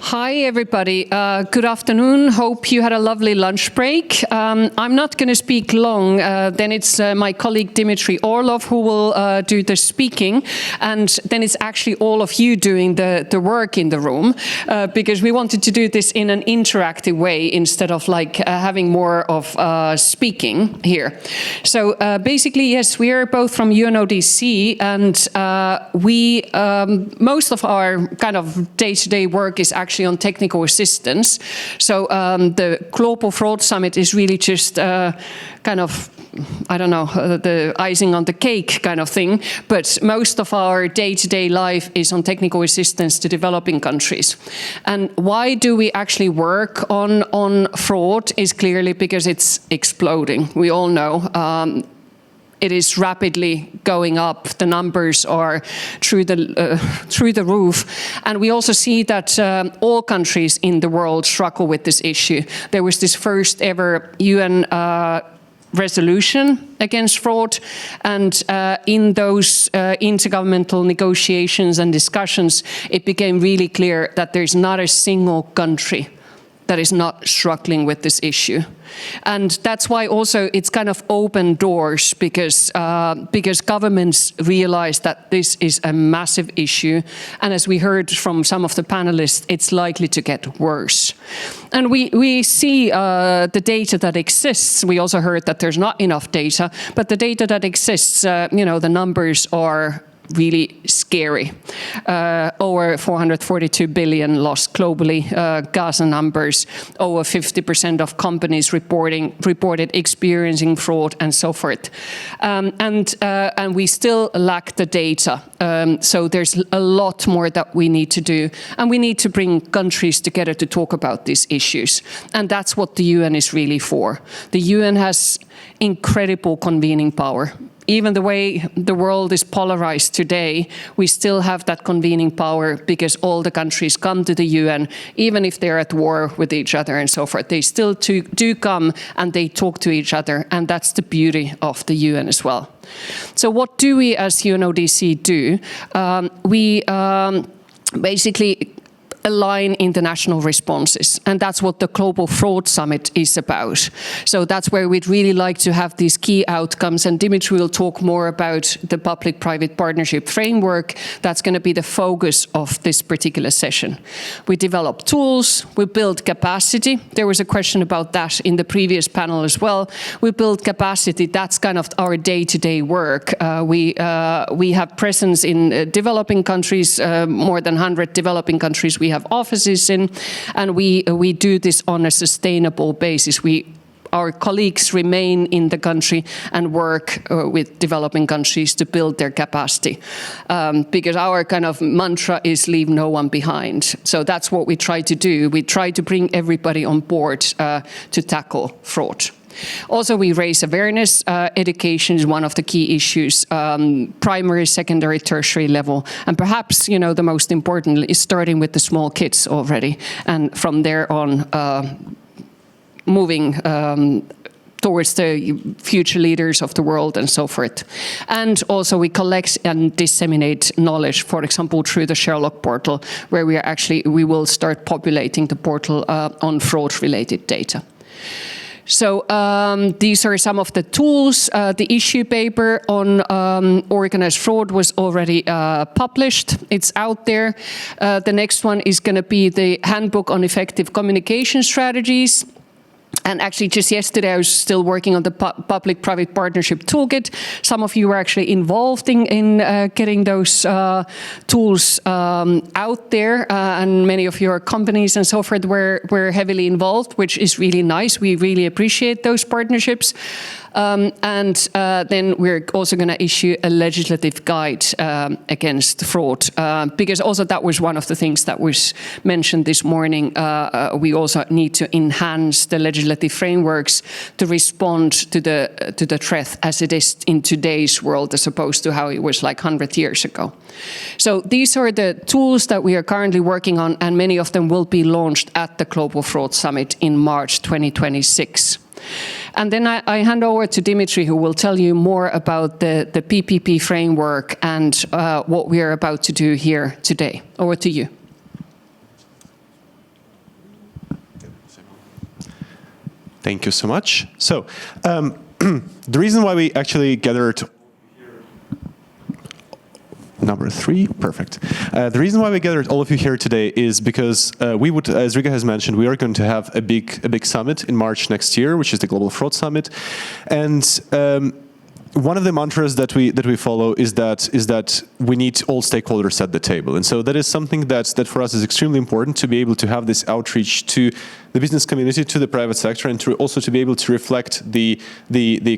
Hi, everybody. Good afternoon. Hope you had a lovely lunch break. I'm not going to speak long. Then it's my colleague Dmitry Orlov who will do the speaking. And then it's actually all of you doing the work in the room, because we wanted to do this in an interactive way instead of like having more of speaking here. So basically, yes, we are both from UNODC, and we most of our kind of day-to-day work is actually on technical assistance. So the Global Fraud Summit is really just kind of, I don't know, the icing on the cake kind of thing. But most of our day-to-day life is on technical assistance to developing countries. And why do we actually work on fraud is clearly because it's exploding. We all know. It is rapidly going up. The numbers are through the roof. And we also see that all countries in the world struggle with this issue. There was this first ever UN resolution against fraud. And in those intergovernmental negotiations and discussions, it became really clear that there's not a single country that is not struggling with this issue. And that's why also it's kind of open doors, because governments realize that this is a massive issue. And as we heard from some of the panelists, it's likely to get worse. And we see the data that exists. We also heard that there's not enough data, but the data that exists, the numbers are really scary. Over 442 billion lost globally. Gaza numbers, over 50% of companies reported experiencing fraud, and so forth. And we still lack the data. So there's a lot more that we need to do, and we need to bring countries together to talk about these issues. And that's what the UN is really for. The UN has incredible convening power. Even the way the world is polarized today, we still have that convening power because all the countries come to the UN, even if they're at war with each other and so forth. They still do come and they talk to each other, and that's the beauty of the UN as well. So what do we as UNODC do? We basically align international responses. And that's what the Global Fraud Summit is about. So that's where we'd really like to have these key outcomes. And Dmitry will talk more about the public-private partnership framework. That's going to be the focus of this particular session. We develop tools, we build capacity. There was a question about that in the previous panel as well. We build capacity. That's kind of our day-to-day work. We have presence in developing countries, more than 100 developing countries we have offices in, and we do this on a sustainable basis. Our colleagues remain in the country and work with developing countries to build their capacity, because our kind of mantra is leave no one behind. So that's what we try to do. We try to bring everybody on board to tackle fraud. Also, we raise awareness. Education is one of the key issues, primary, secondary, tertiary level. And perhaps, the most important is starting with the small kids already. And from there on, moving towards the future leaders of the world and so forth. And also we collect and disseminate knowledge, for example, through the Sherlock portal, where we will start populating the portal on fraud-related data. So these are some of the tools. The issue paper on organized fraud was already published. It's out there. The next one is going to be the Handbook on Effective Communication Strategies. And actually, just yesterday, I was still working on the public-private partnership toolkit. Some of you were actually involved in getting those tools out there, and many of your companies and so forth were heavily involved, which is really nice. We really appreciate those partnerships. And then we're also going to issue a legislative guide against fraud, because also that was one of the things that was mentioned this morning. We also need to enhance the legislative frameworks to respond to the threat as it is in today's world, as opposed to how it was like 100 years ago. So these are the tools that we are currently working on, and many of them will be launched at the Global Fraud Summit in March 2026. And then I hand over to Dmitry, who will tell you more about the PPP framework and what we are about to do here today. Over to you. Thank you so much. So, the reason why we actually gathered number 3, perfect. The reason why we gathered all of you here today is because we would, as Riikka has mentioned, we are going to have a big summit in March next year, which is the Global Fraud Summit, and one of the mantras that we follow is that we need all stakeholders at the table, and so that is something that for us is extremely important, to be able to have this outreach to the business community, to the private sector, and also to be able to reflect the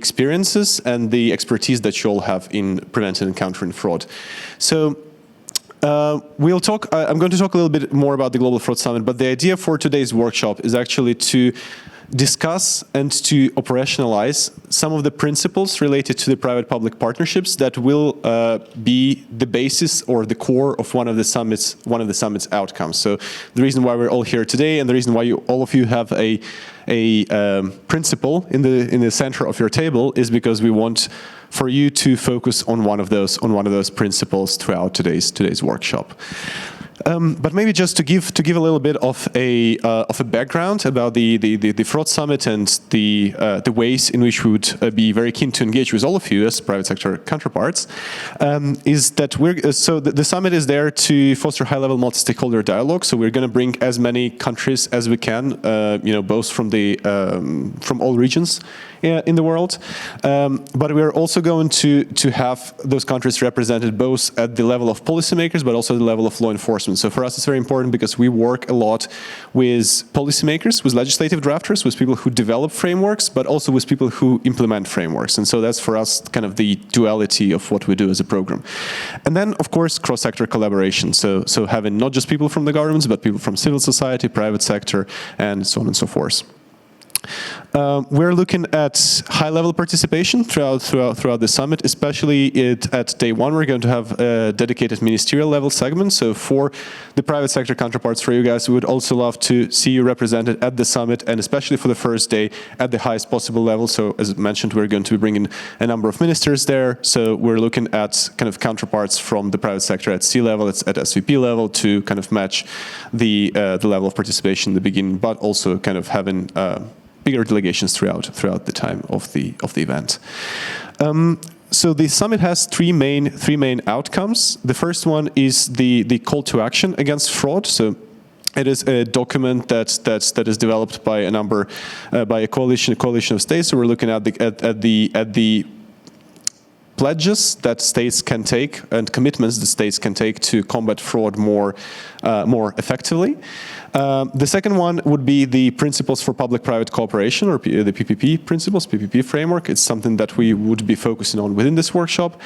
experiences and the expertise that you all have in preventing and countering fraud. So. We'll talk. I'm going to talk a little bit more about the Global Fraud Summit, but the idea for today's workshop is actually to discuss and to operationalize some of the principles related to the private-public partnerships that will be the basis or the core of one of the summit's outcomes. So the reason why we're all here today, and the reason why all of you have a principle in the center of your table, is because we want for you to focus on one of those principles throughout today's workshop. But maybe just to give a little bit of a background about the Fraud Summit and the ways in which we would be very keen to engage with all of you as private sector counterparts, is that the summit is there to foster high-level multi-stakeholder dialogue. So we're going to bring as many countries as we can, both from all regions in the world, but we're also going to have those countries represented both at the level of policymakers, but also at the level of law enforcement. So for us, it's very important because we work a lot with policymakers, with legislative drafters, with people who develop frameworks, but also with people who implement frameworks. And so that's for us kind of the duality of what we do as a program. And then, of course, cross-sector collaboration. So having not just people from the governments, but people from civil society, private sector, and so on and so forth. We're looking at high-level participation throughout the summit, especially at day 1. We're going to have a dedicated ministerial level segment. So for the private sector counterparts, for you guys, we would also love to see you represented at the summit, and especially for the first day at the highest possible level. So as mentioned, we're going to be bringing a number of ministers there. So we're looking at kind of counterparts from the private sector at C-level, at SVP level, to kind of match the level of participation in the beginning, but also kind of having bigger delegations throughout the time of the event. So the summit has three main outcomes. The first one is the call to action against fraud. So it is a document that is developed by a coalition of states. So we're looking at the pledges that states can take and commitments that states can take to combat fraud more effectively. The second one would be the principles for public-private cooperation, or the PPP principles, PPP framework. It's something that we would be focusing on within this workshop.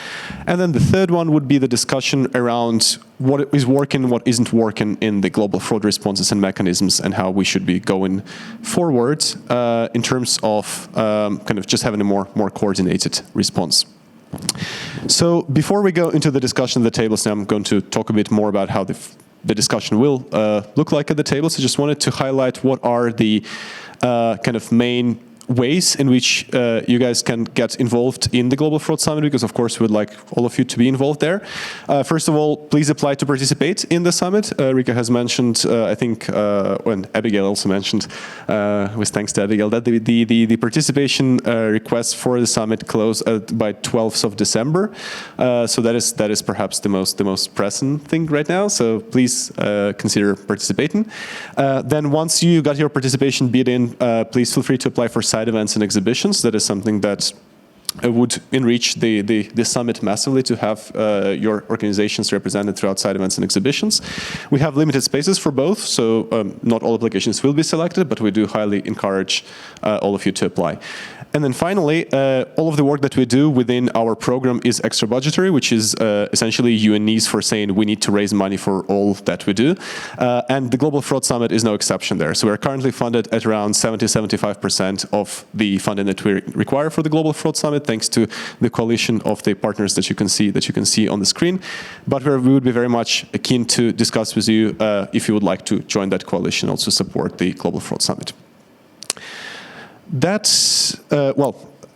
And then the third one would be the discussion around what is working, what isn't working in the global fraud responses and mechanisms, and how we should be going forward in terms of kind of just having a more coordinated response. So before we go into the discussion of the tables, now I'm going to talk a bit more about how the discussion will look like at the table. So just wanted to highlight what are the kind of main ways in which you guys can get involved in the Global Fraud Summit, because of course we would like all of you to be involved there. First of all, please apply to participate in the summit. Riikka has mentioned, I think, and Abigail also mentioned, with thanks to Abigail, that the participation requests for the summit close by 12th of December. So that is perhaps the most pressing thing right now. So please consider participating. Then once you got your participation bid in, please feel free to apply for side events and exhibitions. That is something that would enrich the summit massively, to have your organizations represented throughout side events and exhibitions. We have limited spaces for both, so not all applications will be selected, but we do highly encourage all of you to apply. And then finally, all of the work that we do within our program is extra budgetary, which is essentially UNEs for saying we need to raise money for all that we do. And the Global Fraud Summit is no exception there. So we're currently funded at around 70-75% of the funding that we require for the Global Fraud Summit, thanks to the coalition of the partners that you can see on the screen. But we would be very much keen to discuss with you if you would like to join that coalition, also support the Global Fraud Summit. That's,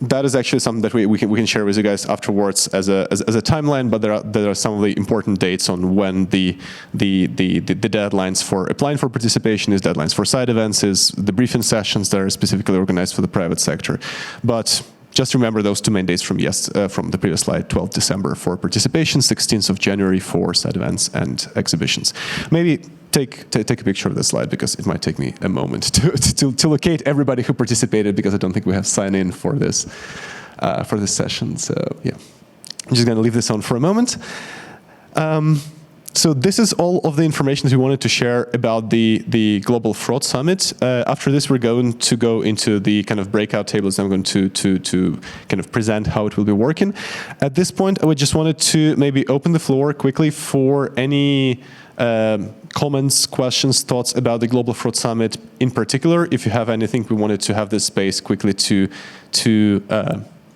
that is actually something that we can share with you guys afterwards as a timeline. But there are some of the important dates on when the deadlines for applying for participation is, deadlines for side events is, the briefing sessions that are specifically organized for the private sector. But just remember those 2 main dates from the previous slide: 12th December for participation, 16th of January for side events and exhibitions. Maybe take a picture of this slide, because it might take me a moment to locate everybody who participated, because I don't think we have signed in for this session. So yeah, I'm just going to leave this on for a moment. So this is all of the information that we wanted to share about the Global Fraud Summit. After this, we're going to go into the kind of breakout tables. I'm going to kind of present how it will be working. At this point, I would just wanted to maybe open the floor quickly for any comments, questions, thoughts about the Global Fraud Summit in particular. If you have anything, we wanted to have this space quickly to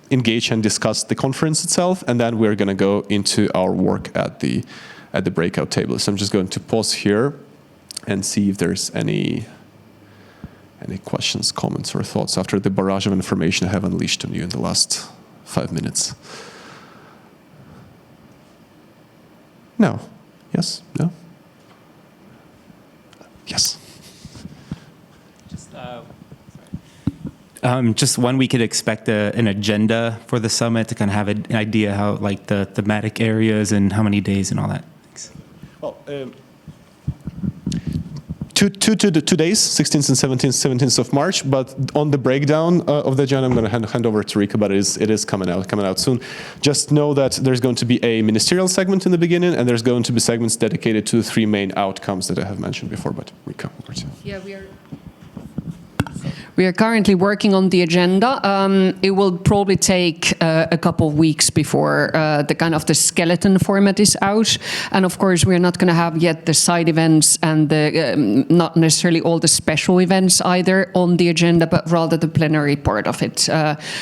engage and discuss the conference itself, and then we're going to go into our work at the breakout table. So I'm just going to pause here and see if there's any questions, comments, or thoughts after the barrage of information I have unleashed on you in the last 5 minutes. No. Yes? No? Yes. Just when we could expect an agenda for the summit, to kind of have an idea how, like, the thematic areas and how many days and all that. Thanks. Well, 2 days, 16th and 17th of March. But on the breakdown of the agenda, I'm going to hand over to Riikka, but it is coming out soon. Just know that there's going to be a ministerial segment in the beginning, and there's going to be segments dedicated to the 3 main outcomes that I have mentioned before. But Riikka, over to you. Yeah, we are currently working on the agenda. It will probably take a couple of weeks before the skeleton format is out. And of course, we're not going to have yet the side events and the not necessarily all the special events either on the agenda, but rather the plenary part of it.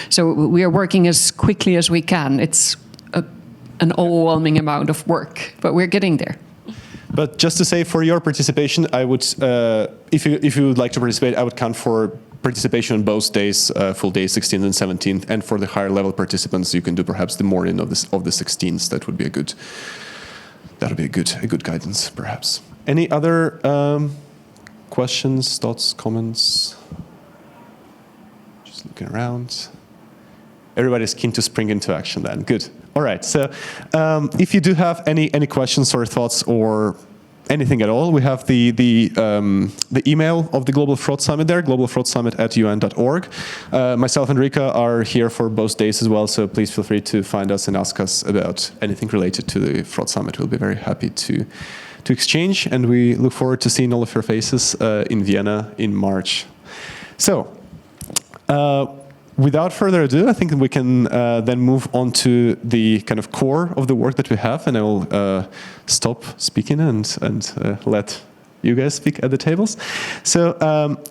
So we are working as quickly as we can. It's an overwhelming amount of work, but we're getting there. But just to say, for your participation, I would, if you would like to participate, I would count for participation on both days, full day 16th and 17th, and for the higher level participants, you can do perhaps the morning of the 16th. That would be a good guidance, perhaps. Any other questions, thoughts, comments? Just looking around. Everybody's keen to spring into action then. Good. All right. So if you do have any questions or thoughts or anything at all, we have the email of the Global Fraud Summit there, globalfraudsummit@un.org. Myself and Riikka are here for both days as well, so please feel free to find us and ask us about anything related to the Fraud Summit. We'll be very happy to exchange, and we look forward to seeing all of your faces in Vienna in March. So, without further ado, I think we can then move on to the kind of core of the work that we have, and I will stop speaking and let you guys speak at the tables. So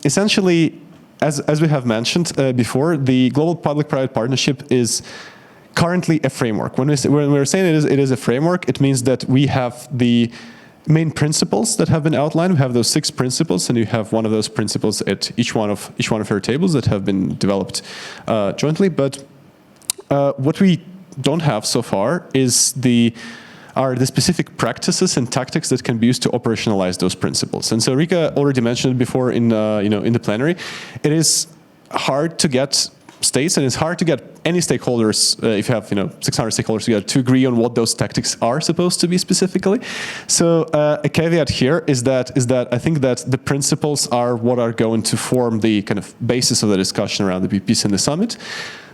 essentially, as we have mentioned before, the Global Public-Private Partnership is currently a framework. When we're saying it is a framework, it means that we have the main principles that have been outlined. We have those 6 principles, and you have one of those principles at each one of your tables that have been developed jointly. But what we don't have so far are the specific practices and tactics that can be used to operationalize those principles. And so Riikka already mentioned it before in the plenary. It is hard to get states, and it's hard to get any stakeholders, if you have 600 stakeholders together, to agree on what those tactics are supposed to be specifically. So a caveat here is that I think that the principles are what are going to form the kind of basis of the discussion around the PPs in the summit.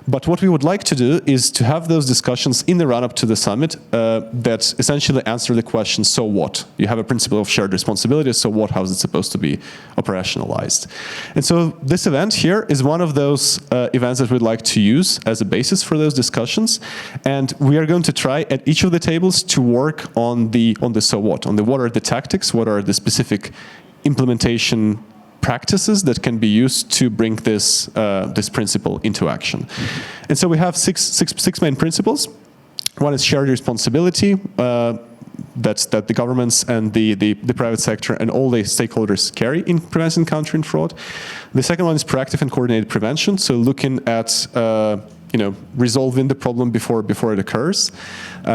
But what we would like to do is to have those discussions in the run-up to the summit that essentially answer the question, so what? You have a principle of shared responsibility, so what? How is it supposed to be operationalized? And so this event here is one of those events that we'd like to use as a basis for those discussions. And we are going to try at each of the tables to work on the so what, on the what are the tactics, what are the specific implementation practices that can be used to bring this principle into action. And so we have six main principles. One is shared responsibility, that the governments and the private sector and all the stakeholders carry in preventing and countering fraud. The second one is proactive and coordinated prevention, so looking at resolving the problem before it occurs,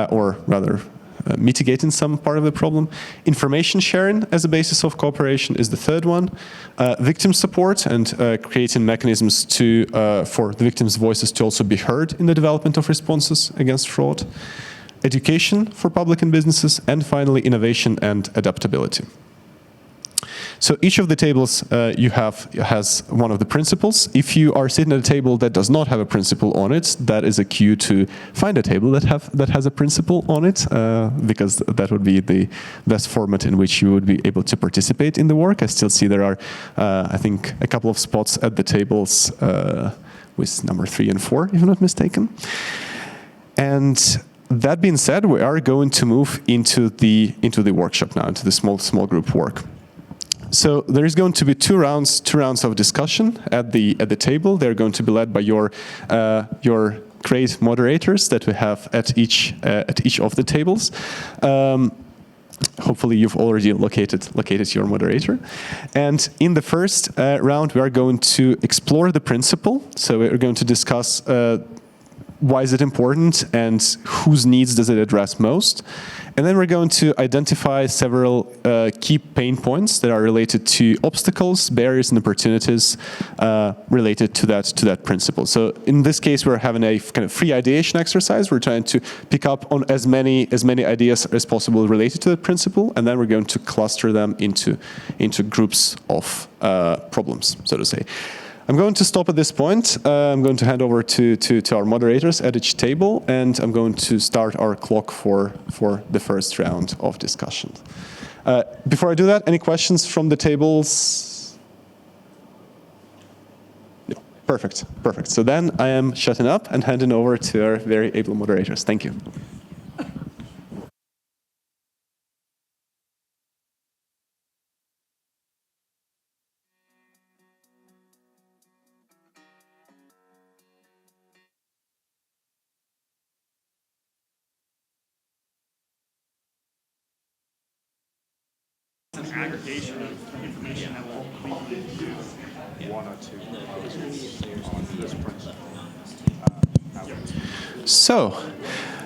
or rather mitigating some part of the problem. Information sharing as a basis of cooperation is the third one. Victim support and creating mechanisms for the victims' voices to also be heard in the development of responses against fraud. Education for public and businesses, and finally innovation and adaptability. So each of the tables has one of the principles. If you are sitting at a table that does not have a principle on it, that is a cue to find a table that has a principle on it, because that would be the best format in which you would be able to participate in the work. I still see there are, I think, a couple of spots at the tables with number 3 and 4, if I'm not mistaken. And that being said, we are going to move into the workshop now, into the small group work. So there is going to be two rounds of discussion at the table. They're going to be led by your great moderators that we have at each of the tables. Hopefully you've already located your moderator. And in the first round, we are going to explore the principle. So we're going to discuss why is it important and whose needs does it address most. And then we're going to identify several key pain points that are related to obstacles, barriers, and opportunities related to that principle. So in this case, we're having a kind of free ideation exercise. We're trying to pick up on as many ideas as possible related to the principle, and then we're going to cluster them into groups of problems, so to say. I'm going to stop at this point. I'm going to hand over to our moderators at each table, and I'm going to start our clock for the first round of discussion. Before I do that, any questions from the tables? No. Perfect. So then I am shutting up and handing over to our very able moderators. Thank you. Aggregation of information that will lead to one or two on this principle. So,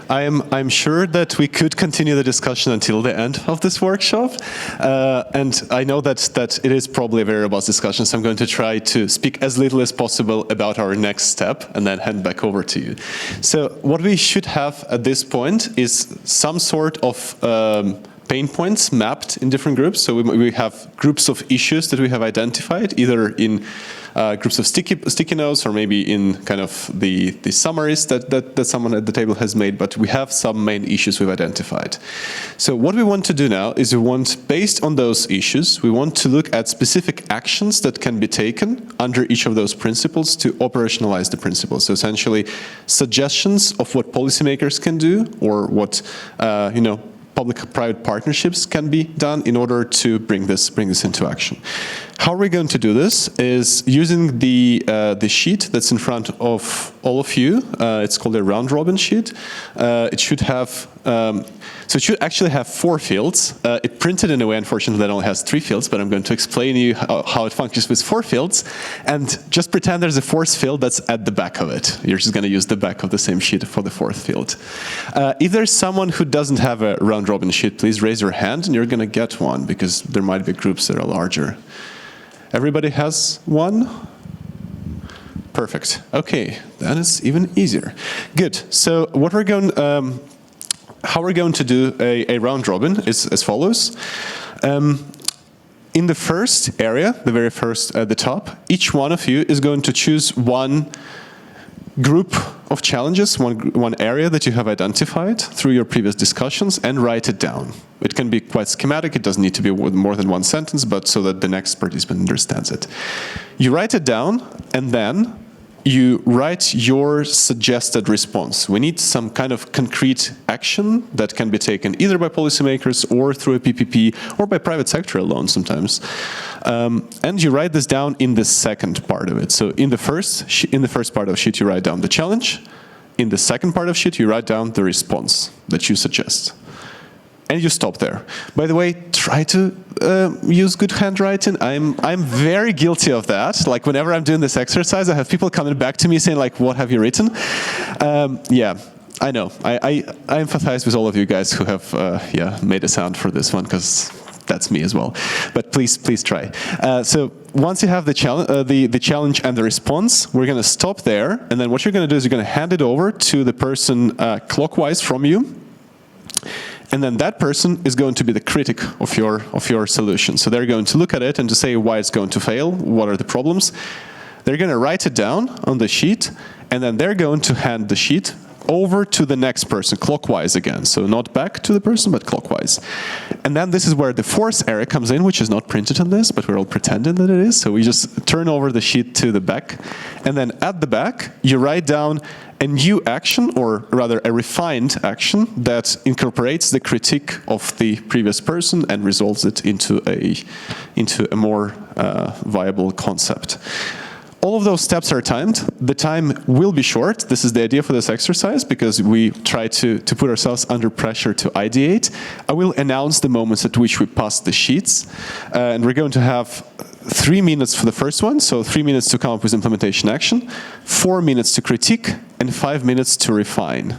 I'm sure that we could continue the discussion until the end of this workshop, and I know that it is probably a very robust discussion, so I'm going to try to speak as little as possible about our next step and then hand back over to you. So what we should have at this point is some sort of pain points mapped in different groups. So we have groups of issues that we have identified, either in groups of sticky notes or maybe in kind of the summaries that someone at the table has made, but we have some main issues we've identified. So what we want to do now is based on those issues, we want to look at specific actions that can be taken under each of those principles to operationalize the principles. So essentially suggestions of what policymakers can do or what, public-private partnerships can be done in order to bring this into action. How we're going to do this is using the sheet that's in front of all of you. It's called a round-robin sheet. It should have it should actually have 4 fields. It printed in a way, unfortunately, that only has 3 fields, but I'm going to explain to you how it functions with 4 fields. And just pretend there's a 4th field that's at the back of it. You're just going to use the back of the same sheet for the 4th field. If there's someone who doesn't have a round-robin sheet, please raise your hand, and you're going to get one, because there might be groups that are larger. Everybody has one? Perfect. Okay, that is even easier. Good. So what we're going how we're going to do a round robin is as follows. In the first area, the very first at the top, each one of you is going to choose one group of challenges, one area that you have identified through your previous discussions, and write it down. It can be quite schematic. It doesn't need to be more than one sentence, but so that the next participant understands it. You write it down, and then you write your suggested response. We need some kind of concrete action that can be taken either by policymakers or through a PPP or by private sector alone sometimes. And you write this down in the second part of it. So in the first part of the sheet, you write down the challenge. In the second part of the sheet, you write down the response that you suggest. and you stop there. By the way, try to use good handwriting. I'm very guilty of that. Like whenever I'm doing this exercise, I have people coming back to me saying like, "What have you written?" Yeah, I know. I empathize with all of you guys who have made a sound for this one, because that's me as well. But please try. So once you have the challenge and the response, we're going to stop there. And then what you're going to do is you're going to hand it over to the person clockwise from you. And then that person is going to be the critic of your solution. So they're going to look at it and to say why it's going to fail, what are the problems. They're going to write it down on the sheet, and then they're going to hand the sheet over to the next person, clockwise again. So not back to the person, but clockwise. And then this is where the fourth area comes in, which is not printed on this, but we're all pretending that it is. So we just turn over the sheet to the back. And then at the back, you write down a new action, or rather a refined action, that incorporates the critique of the previous person and resolves it into a more viable concept. All of those steps are timed. The time will be short. This is the idea for this exercise, because we try to put ourselves under pressure to ideate. I will announce the moments at which we pass the sheets. And we're going to have 3 minutes for the first one, so 3 minutes to come up with implementation action, 4 minutes to critique, and 5 minutes to refine.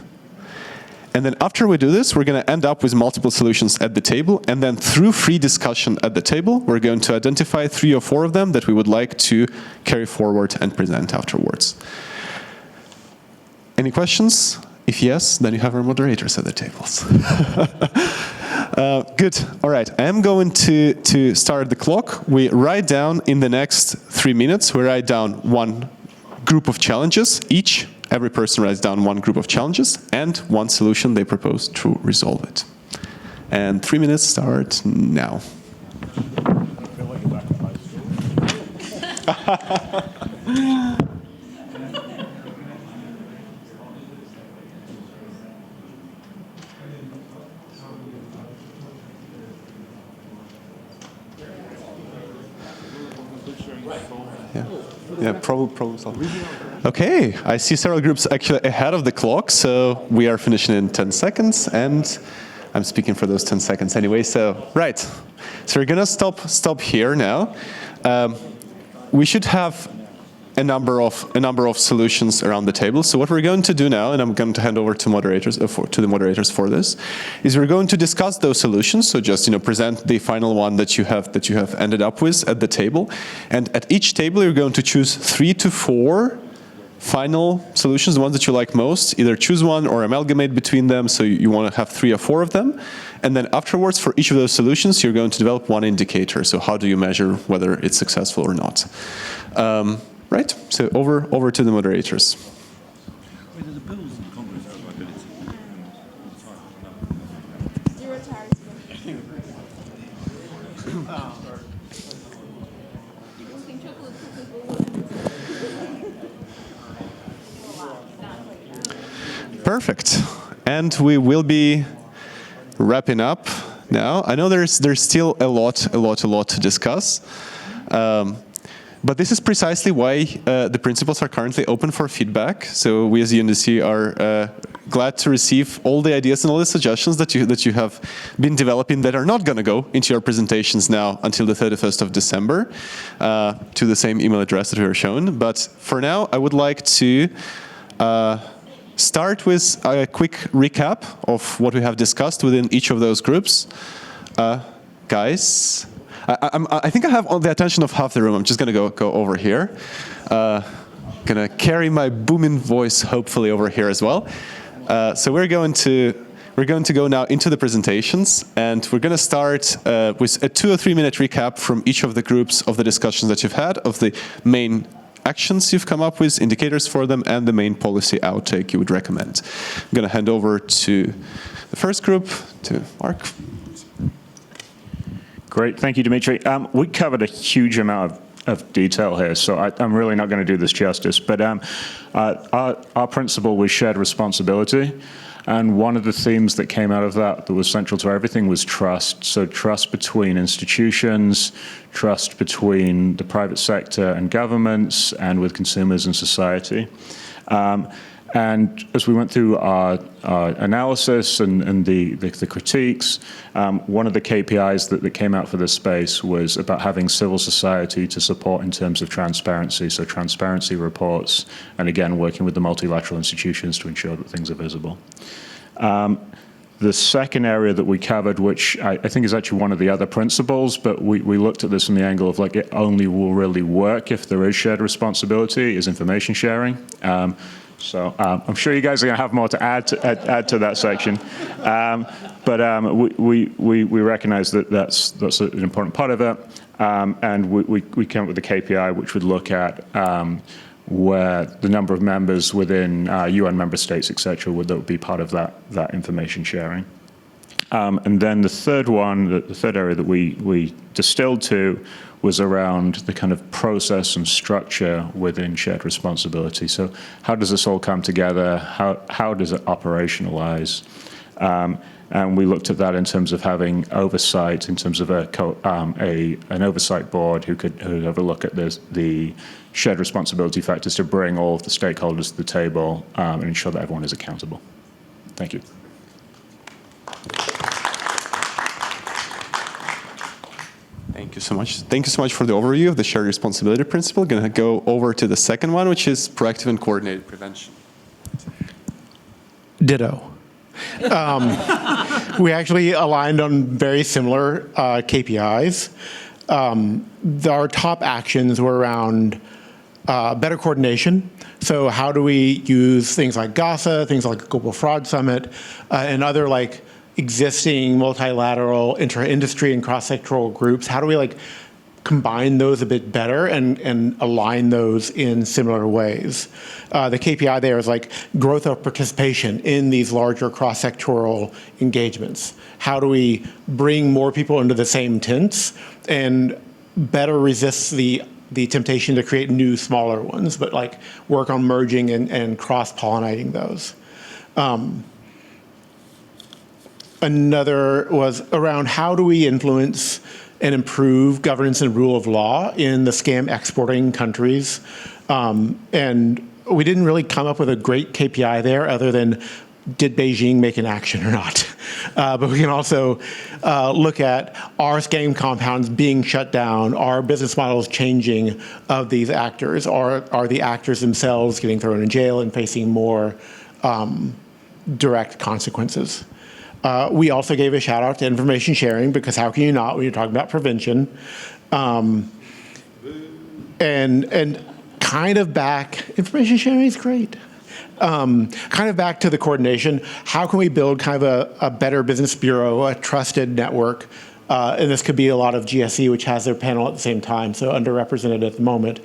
And then after we do this, we're going to end up with multiple solutions at the table. And then through free discussion at the table, we're going to identify 3 or 4 of them that we would like to carry forward and present afterwards. Any questions? If yes, then you have our moderators at the tables. Good. All right. I am going to start the clock. We write down in the next 3 minutes, we write down 1 group of challenges each. Every person writes down 1 group of challenges and 1 solution they propose to resolve it. And 3 minutes start now. Yeah, problem solved. Okay, I see several groups actually ahead of the clock, so we are finishing in 10 seconds, and I'm speaking for those 10 seconds anyway, so, right. So we're gonna stop here now. We should have a number of solutions around the table. So what we're going to do now, and I'm going to hand over to moderators to the moderators for this, is we're going to discuss those solutions. So just present the final one that you have ended up with at the table, and at each table you're going to choose 3 to 4 final solutions, the ones that you like most. Either choose one or amalgamate between them. So you want to have 3 or 4 of them, and then afterwards for each of those solutions you're going to develop 1 indicator. So how do you measure whether it's successful or not? Right, so over to the moderators. Perfect, and we will be wrapping up now. I know there's still a lot to discuss. But this is precisely why the principles are currently open for feedback. So we as UNODC are glad to receive all the ideas and all the suggestions that you have been developing that are not going to go into your presentations now until the 31st of December to the same email address that we were shown. But for now, I would like to start with a quick recap of what we have discussed within each of those groups. Guys. I think I have all the attention of half the room. I'm just going to go over here. Going to carry my booming voice hopefully over here as well. So we're going to go now into the presentations, and we're going to start with a 2 or 3 minute recap from each of the groups of the discussions that you've had, of the main actions you've come up with, indicators for them, and the main policy outtake you would recommend. I'm going to hand over to the first group, to Mark. Great, thank you, Dmitry. We covered a huge amount of detail here, so I'm really not going to do this justice. But our principle was shared responsibility, and one of the themes that came out of that was central to everything was trust. So trust between institutions, trust between the private sector and governments, and with consumers and society. And as we went through our analysis and the critiques, one of the KPIs that came out for this space was about having civil society to support in terms of transparency, so transparency reports, and again, working with the multilateral institutions to ensure that things are visible. The second area that we covered, which I think is actually one of the other principles, but we looked at this from the angle of like it only will really work if there is shared responsibility, is information sharing. So I'm sure you guys are going to have more to add to that section, but we recognize that that's an important part of it, and we came up with a KPI which would look at where the number of members within UN member states, et cetera, that would be part of that information sharing. And then the third one, the third area that we distilled to was around the kind of process and structure within shared responsibility. So how does this all come together? How does it operationalize? And we looked at that in terms of having oversight, in terms of an oversight board who could have a look at the shared responsibility factors to bring all of the stakeholders to the table and ensure that everyone is accountable. Thank you. Thank you so much. Thank you so much for the overview of the shared responsibility principle. Going to go over to the second one, which is proactive and coordinated prevention. Ditto. We actually aligned on very similar KPIs. Our top actions were around better coordination. So how do we use things like GASA, things like Global Fraud Summit, and other like existing multilateral intra-industry and cross-sectoral groups? How do we like combine those a bit better and align those in similar ways? The KPI there is like growth of participation in these larger cross-sectoral engagements. How do we bring more people into the same tents and better resist the temptation to create new, smaller ones, but like work on merging and cross-pollinating those. Another was around how do we influence and improve governance and rule of law in the scam exporting countries. And we didn't really come up with a great KPI there other than did Beijing make an action or not? But we can also look at are scam compounds being shut down? Are business models changing of these actors? Are the actors themselves getting thrown in jail and facing more direct consequences? We also gave a shout out to information sharing because how can you not when you're talking about prevention? And kind of back, information sharing is great. Kind of back to the coordination, how can we build kind of a better business bureau, a trusted network? And this could be a lot of GSE, which has their panel at the same time, so underrepresented at the moment.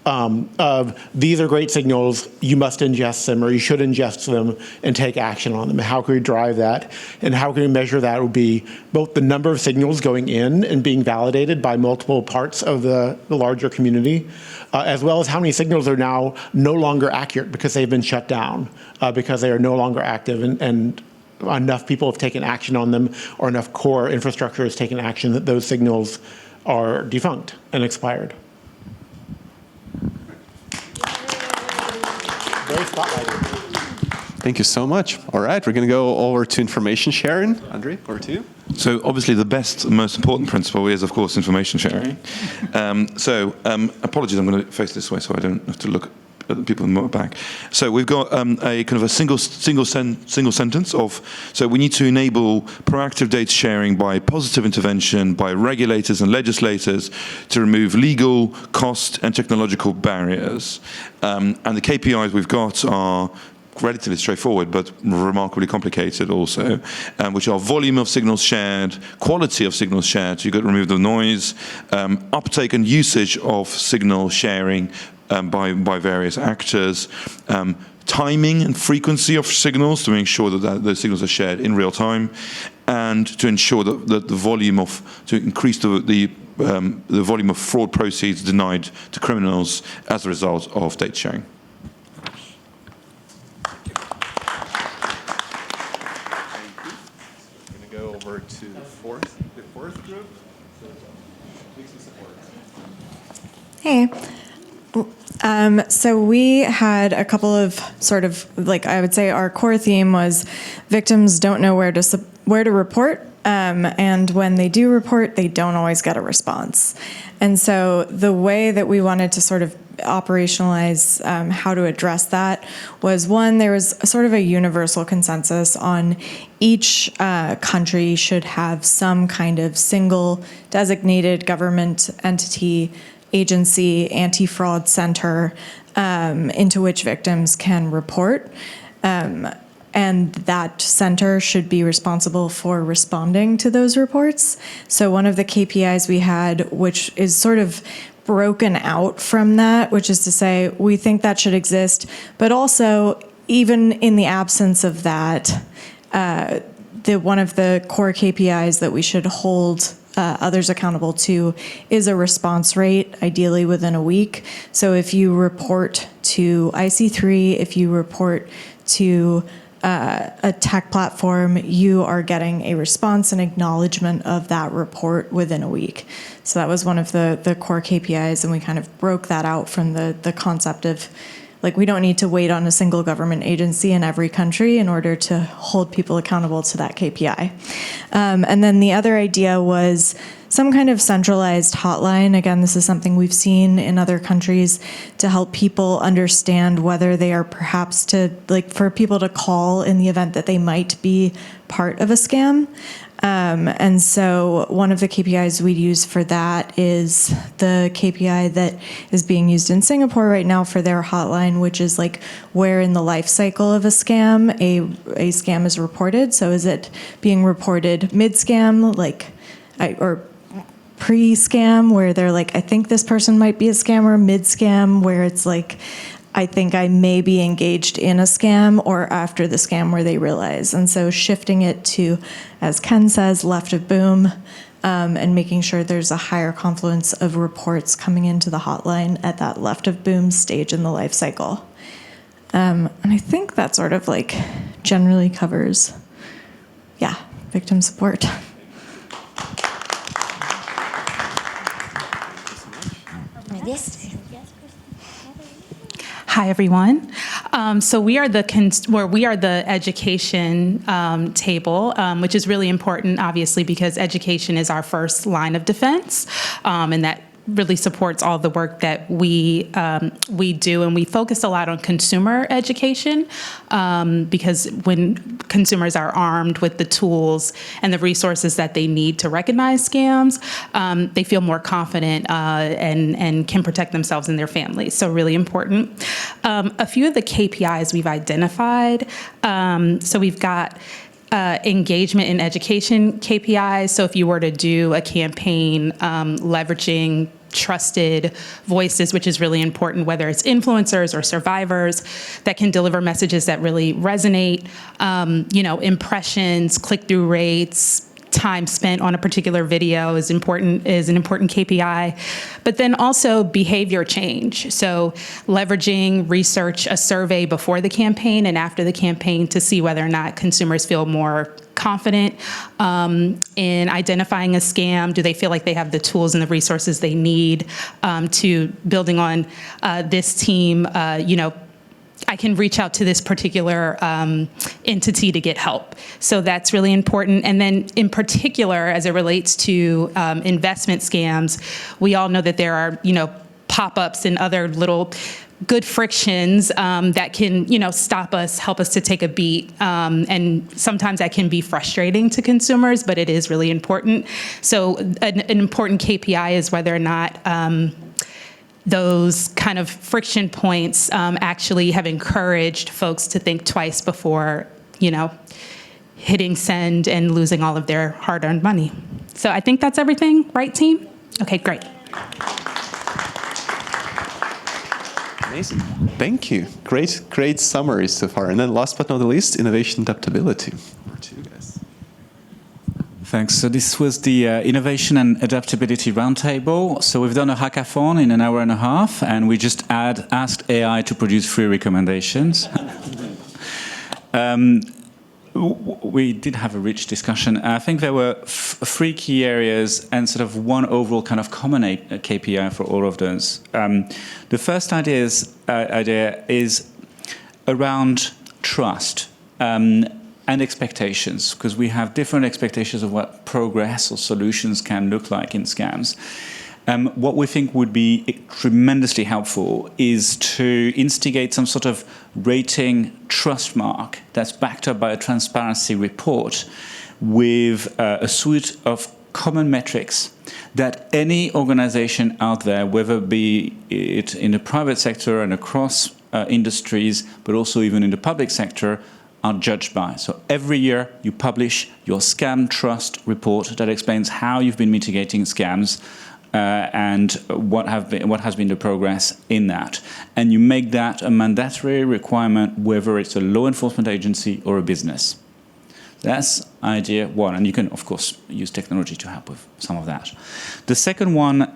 Of these are great signals, you must ingest them or you should ingest them and take action on them. How can we drive that? And how can we measure that would be both the number of signals going in and being validated by multiple parts of the larger community, as well as how many signals are now no longer accurate because they've been shut down, because they are no longer active and enough people have taken action on them or enough core infrastructure has taken action that those signals are defunct and expired. Very spotlighted. Thank you so much. All right, we're going to go over to information sharing. Andre, over to you. So obviously the best, most important principle is, of course, information sharing. Apologies, I'm going to face this way so I don't have to look at the people in the back. So we've got a kind of a single sentence of, so we need to enable proactive data sharing by positive intervention by regulators and legislators to remove legal, cost, and technological barriers. And the KPIs we've got are relatively straightforward, but remarkably complicated also, which are volume of signals shared, quality of signals shared, so you've got to remove the noise, uptake and usage of signal sharing by various actors, timing and frequency of signals to make sure that those signals are shared in real time, and to ensure that the volume of, to increase the volume of fraud proceeds denied to criminals as a result of data sharing. Over to the fourth group. Hey, So we had a couple of sort of, like, I would say our core theme was victims don't know where to report, and when they do report, they don't always get a response. And so the way that we wanted to sort of operationalize how to address that was, one, there was sort of a universal consensus on each country should have some kind of single designated government entity, agency, anti-fraud center into which victims can report. And that center should be responsible for responding to those reports. So one of the KPIs we had, which is sort of broken out from that, which is to say, we think that should exist, but also, even in the absence of that, one of the core KPIs that we should hold others accountable to is a response rate, ideally within a week. So if you report to IC3, if you report to a tech platform, you are getting a response and acknowledgement of that report within a week. So that was one of the core KPIs, and we kind of broke that out from the concept of, like, we don't need to wait on a single government agency in every country in order to hold people accountable to that KPI. And then the other idea was some kind of centralized hotline. Again, this is something we've seen in other countries to help people understand whether they are perhaps for people to call in the event that they might be part of a scam. And so one of the KPIs we use for that is the KPI that is being used in Singapore right now for their hotline, which is like where in the life cycle of a scam a scam is reported. So is it being reported mid-scam, or pre-scam, where they're like, I think this person might be a scammer, mid-scam, where it's like, I think I may be engaged in a scam, or after the scam where they realize. And so shifting it to, as Ken says, left of boom, and making sure there's a higher confluence of reports coming into the hotline at that left of boom stage in the life cycle. And I think that sort of like generally covers, victim support. Hi, everyone. So we are the education table, which is really important, obviously, because education is our first line of defense, and that really supports all the work that we do, and we focus a lot on consumer education because when consumers are armed with the tools and the resources that they need to recognize scams, they feel more confident and can protect themselves and their families. So really important. A few of the KPIs we've identified. So we've got engagement in education KPIs. So if you were to do a campaign leveraging trusted voices, which is really important, whether it's influencers or survivors that can deliver messages that really resonate, impressions, click-through rates, time spent on a particular video is an important KPI, but then also behavior change. So leveraging research, a survey before the campaign and after the campaign to see whether or not consumers feel more confident in identifying a scam. Do they feel like they have the tools and the resources they need to building on this team, I can reach out to this particular entity to get help. So that's really important. And then in particular, as it relates to investment scams, we all know that there are, pop-ups and other little good frictions that can, stop us, help us to take a beat. And sometimes that can be frustrating to consumers, but it is really important. So an important KPI is whether or not those kind of friction points actually have encouraged folks to think twice before, hitting send and losing all of their hard-earned money. So I think that's everything, right, team? Okay, great. Amazing. Thank you. Great summary so far. And then last but not the least, innovation adaptability. Over to you guys. Thanks. So this was the Innovation and Adaptability Roundtable. So we've done a hackathon in an hour and a half, and we just asked AI to produce 3 recommendations. we did have a rich discussion. I think there were three key areas and sort of one overall kind of common KPI for all of those. The first idea is around trust and expectations, because we have different expectations of what progress or solutions can look like in scams. What we think would be tremendously helpful is to instigate some sort of rating trust mark that's backed up by a transparency report with a suite of common metrics that any organization out there, whether be it in the private sector and across industries, but also even in the public sector, are judged by. So every year you publish your scam trust report that explains how you've been mitigating scams and what has been the progress in that. And you make that a mandatory requirement, whether it's a law enforcement agency or a business. That's idea one, and you can, of course, use technology to help with some of that. The second one,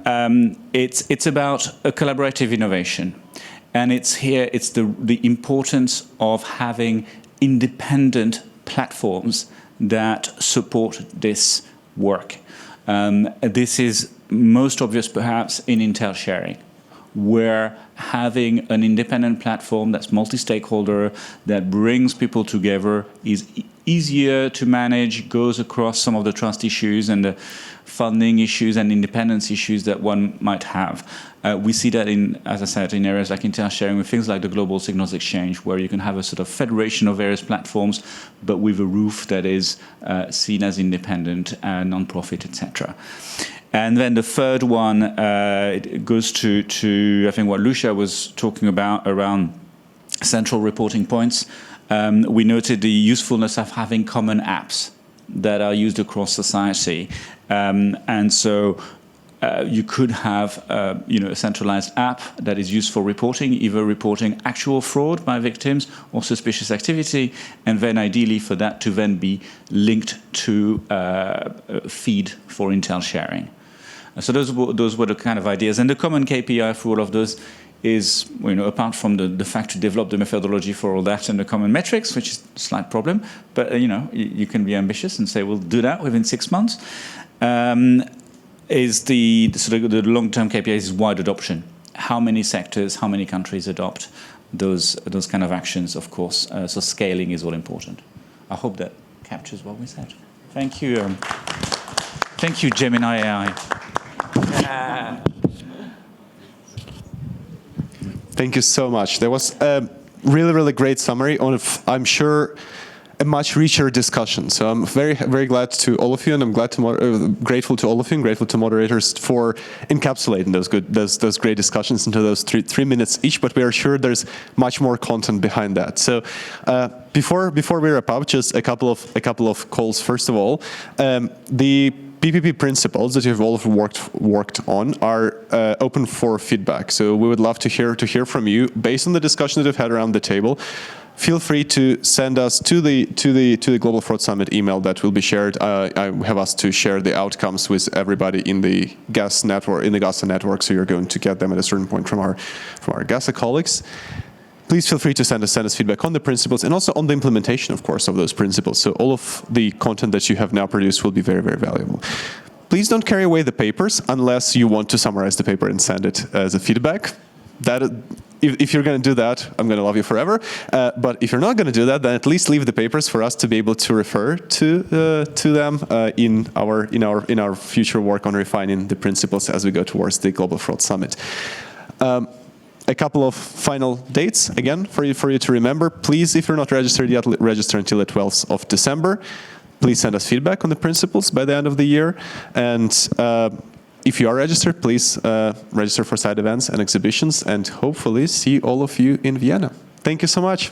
it's about a collaborative innovation, and it's the importance of having independent platforms that support this work. This is most obvious perhaps in intel sharing, where having an independent platform that's multi-stakeholder, that brings people together, is easier to manage, goes across some of the trust issues and the funding issues and independence issues that one might have. We see that as I said, in areas like intel sharing with things like the Global Signals Exchange, where you can have a sort of federation of various platforms, but with a roof that is seen as independent, non-profit, etc. And then the third one it goes to I think what Lucia was talking about around central reporting points. We noted the usefulness of having common apps that are used across society, and so you could have a centralized app that is used for reporting, either reporting actual fraud by victims or suspicious activity, and then ideally for that to then be linked to a feed for intel sharing. So those were the kind of ideas. And the common KPI for all of those is, apart from the fact to develop the methodology for all that and the common metrics, which is a slight problem, but you can be ambitious and say we'll do that within 6 months. Is the long-term KPI is wide adoption. How many sectors, how many countries adopt those kind of actions? Of course, so scaling is all important. I hope that captures what we said. Thank you. Thank you, Gemini AI. Thank you so much. There was a really, really great summary on, I'm sure, a much richer discussion. So I'm very, very glad to all of you, and I'm grateful to all of you, and grateful to moderators for encapsulating those great discussions into those three minutes each. But we are sure there's much more content behind that. So before we wrap up, just a couple of calls. First of all, the PPP principles that you've all worked on are open for feedback. So we would love to hear from you based on the discussion that we've had around the table. Feel free to send us to the Global Fraud Summit email that will be shared. I have asked to share the outcomes with everybody in the GASA network. So you're going to get them at a certain point from our GASA colleagues. Please feel free to send us feedback on the principles and also on the implementation, of course, of those principles. So all of the content that you have now produced will be very, very valuable. Please don't carry away the papers unless you want to summarize the paper and send it as a feedback. If you're going to do that, I'm going to love you forever. But if you're not going to do that, then at least leave the papers for us to be able to refer to them in our future work on refining the principles as we go towards the Global Fraud Summit. A couple of final dates, again, for you to remember. Please, if you're not registered yet, register until the 12th of December. Please send us feedback on the principles by the end of the year. And if you are registered, please register for side events and exhibitions, and hopefully see all of you in Vienna. Thank you so much.